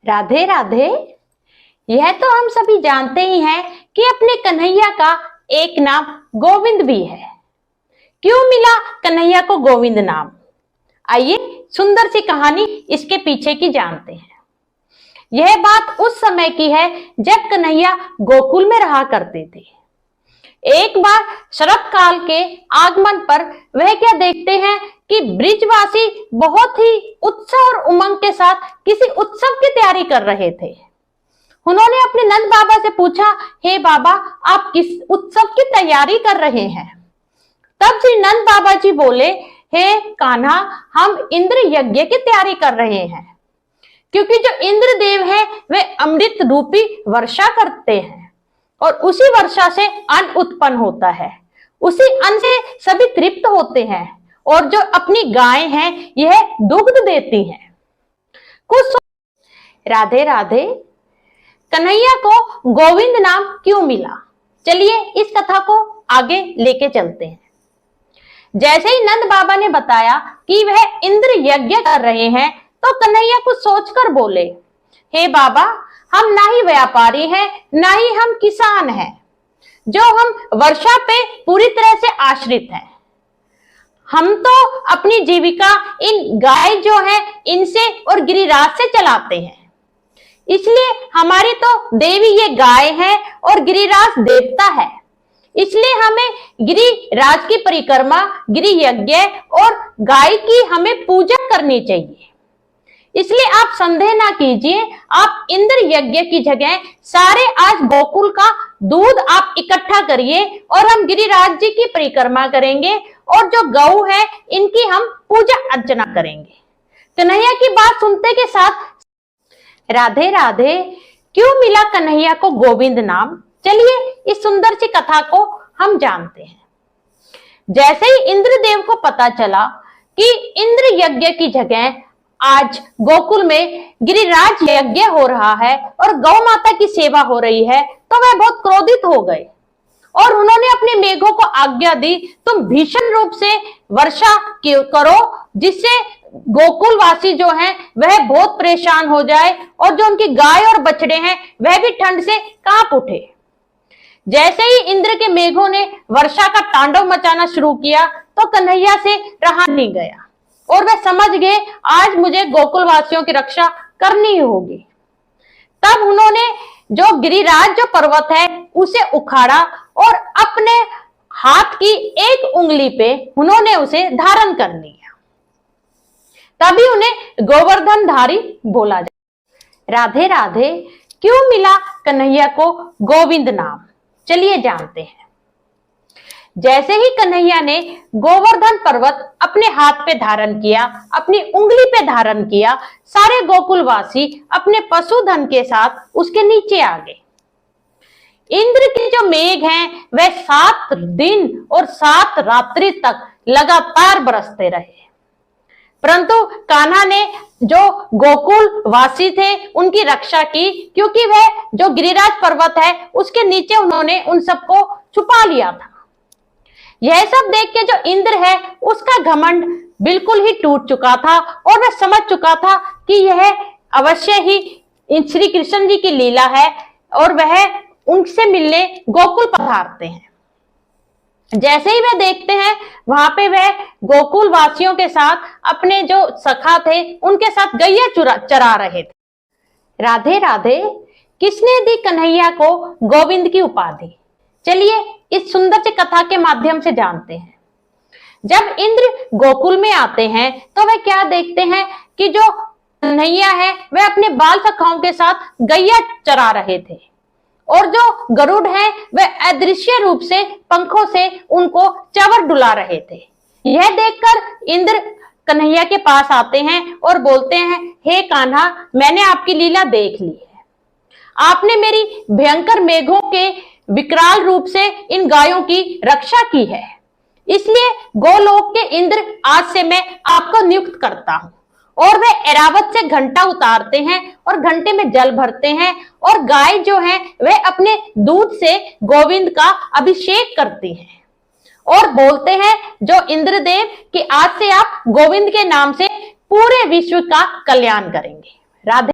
राधे राधे। यह तो हम सभी जानते ही हैं कि अपने कन्हैया का एक नाम गोविंद भी है। क्यों मिला कन्हैया को गोविंद नाम? आइए सुंदर सी कहानी इसके पीछे की जानते हैं। यह बात उस समय की है जब कन्हैया गोकुल में रहा करते थे। एक बार शरत काल के आगमन पर वह क्या देखते हैं कि ब्रिजवासी बहुत ही उत्साह और उमंग के साथ किसी उत्सव की तैयारी कर रहे थे। उन्होंने अपने नंद बाबा से पूछा, हे बाबा, आप किस उत्सव की तैयारी कर रहे हैं? तब श्री नंद बाबा जी बोले, हे कान्हा, हम इंद्र यज्ञ की तैयारी कर रहे हैं, क्योंकि जो इंद्र देव है वे अमृत रूपी वर्षा करते हैं और उसी वर्षा से अन्न उत्पन्न होता है। उसी अन्न से सभी तृप्त होते हैं और जो अपनी गाय हैं यह दुग्ध देती हैं। कुछ राधे राधे। कन्हैया को गोविंद नाम क्यों मिला? चलिए इस कथा को आगे लेके चलते हैं। जैसे ही नंद बाबा ने बताया कि वह इंद्र यज्ञ कर रहे हैं तो कन्हैया कुछ सोचकर बोले, हे बाबा, हम ना ही व्यापारी हैं ना ही हम किसान हैं, जो हम वर्षा पे पूरी तरह से आश्रित हैं। हम तो अपनी जीविका इन गाय जो है इनसे और गिरिराज से चलाते हैं, इसलिए हमारी तो देवी ये गाय है और गिरिराज देवता है। इसलिए हमें गिरिराज की परिक्रमा, गिरि यज्ञ और गाय की हमें पूजा करनी चाहिए। इसलिए आप संदेह ना कीजिए, आप इंद्र यज्ञ की जगह सारे आज गोकुल का दूध आप इकट्ठा करिए और हम गिरिराज जी की परिक्रमा करेंगे और जो गौ है इनकी हम पूजा अर्चना करेंगे। कन्हैया की बात सुनते के साथ राधे राधे। क्यों मिला कन्हैया को गोविंद नाम? चलिए इस सुंदर सी कथा को हम जानते हैं। जैसे ही इंद्रदेव को पता चला कि इंद्र यज्ञ की जगह आज गोकुल में गिरिराज यज्ञ हो रहा है और गौ माता की सेवा हो रही है, तो वह बहुत क्रोधित हो गए और उन्होंने अपने मेघों को आज्ञा दी, तुम भीषण रूप से वर्षा करो, जिससे गोकुल वासी जो हैं वह बहुत परेशान हो जाए और जो उनकी गाय और बछड़े हैं वह भी ठंड से कांप उठे। जैसे ही इंद्र के मेघों ने वर्षा का तांडव मचाना शुरू किया तो कन्हैया से रहा नहीं गया और वह समझ गए आज मुझे गोकुल वासियों की रक्षा करनी ही होगी। तब उन्होंने जो गिरिराज जो पर्वत है उसे उखाड़ा और अपने हाथ की एक उंगली पे उन्होंने उसे धारण कर लिया। तभी उन्हें गोवर्धनधारी बोला जाए। राधे राधे। क्यों मिला कन्हैया को गोविंद नाम? चलिए जानते हैं। जैसे ही कन्हैया ने गोवर्धन पर्वत अपने हाथ पे धारण किया, अपनी उंगली पे धारण किया, सारे गोकुलवासी अपने पशुधन के साथ उसके नीचे आ गए। इंद्र के जो मेघ हैं वह 7 दिन और 7 रात्रि तक लगातार बरसते रहे, परंतु कान्हा ने जो गोकुल वासी थे उनकी रक्षा की, क्योंकि वह जो गिरिराज पर्वत है उसके नीचे उन्होंने उन सबको छुपा लिया था। यह सब देख के जो इंद्र है उसका घमंड बिल्कुल ही टूट चुका था और वह समझ चुका था कि यह अवश्य ही श्री कृष्ण जी की लीला है और वह उनसे मिलने गोकुल पधारते हैं। जैसे ही वह देखते हैं वहां पे वह गोकुल वासियों के साथ अपने जो सखा थे उनके साथ गैया चरा रहे थे। राधे राधे। किसने दी कन्हैया को गोविंद की उपाधि? चलिए इस सुंदर सी कथा के माध्यम से जानते हैं। जब इंद्र गोकुल में आते हैं तो वह क्या देखते हैं कि जो कन्हैया है वह अपने बाल सखाओं के साथ गैया चरा रहे थे और जो गरुड़ है वह अदृश्य रूप से पंखों से उनको चवर डुला रहे थे। यह देखकर इंद्र कन्हैया के पास आते हैं और बोलते हैं, हे कान्हा, मैंने आपकी लीला देख ली है। आपने मेरी भयंकर मेघों के विकराल रूप से इन गायों की रक्षा की है, इसलिए गोलोक के इंद्र आज से मैं आपको नियुक्त करता हूं। और वे ऐरावत से घंटा उतारते हैं और घंटे में जल भरते हैं और गाय जो है वह अपने दूध से गोविंद का अभिषेक करती है और बोलते हैं, जो इंद्रदेव कि आज से आप गोविंद के नाम से पूरे विश्व का कल्याण करेंगे। राधे।